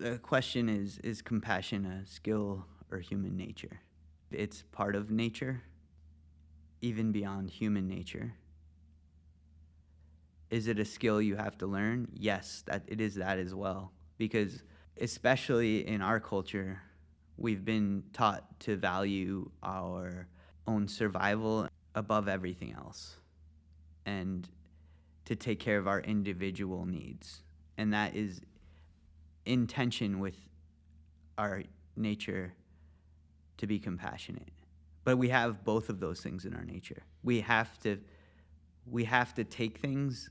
The question is compassion a skill or human nature? It's part of nature, even beyond human nature. Is it a skill you have to learn? Yes, that it is that as well. Because especially in our culture, we've been taught to value our own survival above everything else, and to take care of our individual needs. And that is in tension with our nature to be compassionate. But we have both of those things in our nature. We have to take things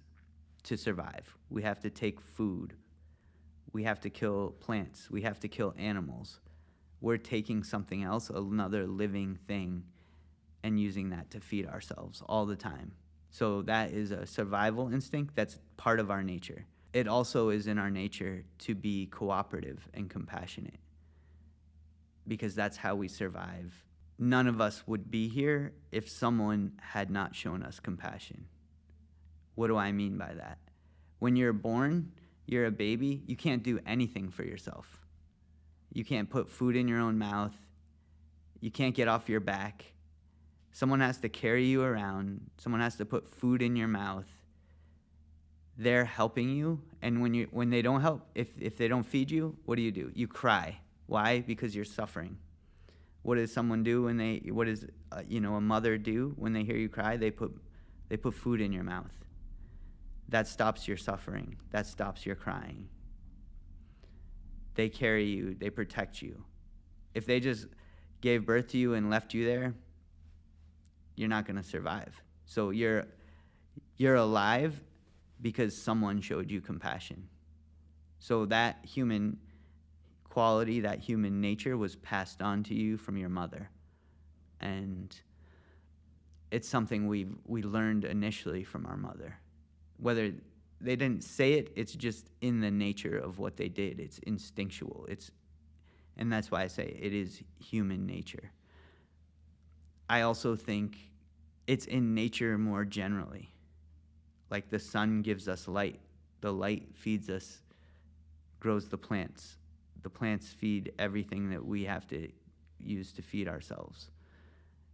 to survive. We have to take food. We have to kill plants. We have to kill animals. We're taking something else, another living thing, and using that to feed ourselves all the time. So that is a survival instinct that's part of our nature. It also is in our nature to be cooperative and compassionate, because that's how we survive. None of us would be here if someone had not shown us compassion. What do I mean by that? When you're born, you're a baby, you can't do anything for yourself. You can't put food in your own mouth. You can't get off your back. Someone has to carry you around. Someone has to put food in your mouth. They're helping you, and when they don't help, if they don't feed you, what do? You cry. Why? Because you're suffering. What does someone do what does a mother do when they hear you cry? They put food in your mouth. That stops your suffering. That stops your crying. They carry you. They protect you. If they just gave birth to you and left you there, you're not going to survive. So you're alive because someone showed you compassion. So that human quality, that human nature was passed on to you from your mother. And it's something we learned initially from our mother. Whether they didn't say it, it's just in the nature of what they did. It's instinctual. And that's why I say it is human nature. I also think it's in nature more generally. Like the sun gives us light. The light feeds us, grows the plants. The plants feed everything that we have to use to feed ourselves.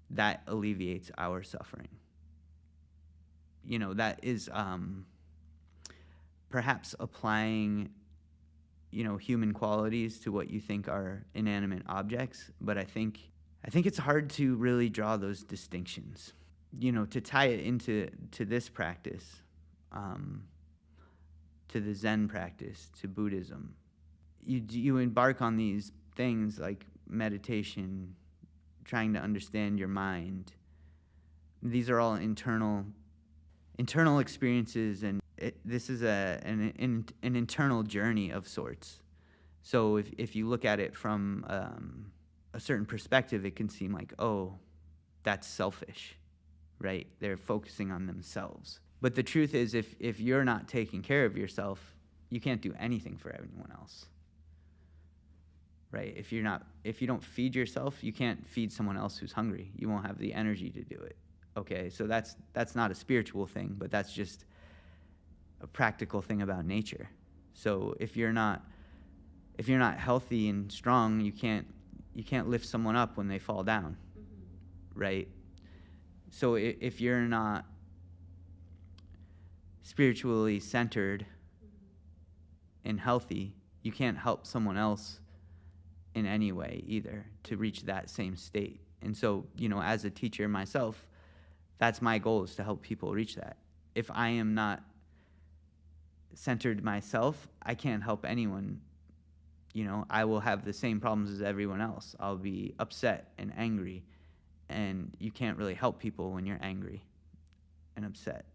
That alleviates our suffering. That is perhaps applying, human qualities to what you think are inanimate objects, but I think it's hard to really draw those distinctions. To tie it into this practice, to the Zen practice, to Buddhism, you embark on these things like meditation, trying to understand your mind. These are all internal experiences, and this is an internal journey of sorts. So if you look at it from a certain perspective, it can seem like, oh, that's selfish, right? They're focusing on themselves. But the truth is, if you're not taking care of yourself, you can't do anything for anyone else, right? If you don't feed yourself, you can't feed someone else who's hungry. You won't have the energy to do it. Okay, so that's not a spiritual thing, but that's just a practical thing about nature. So if you're not healthy and strong, you can't lift someone up when they fall down, right? So if you're not spiritually centered and healthy, you can't help someone else in any way either to reach that same state. And so, as a teacher myself, that's my goal, is to help people reach that. If I am not centered myself, I can't help anyone. I will have the same problems as everyone else. I'll be upset and angry, and you can't really help people when you're angry and upset.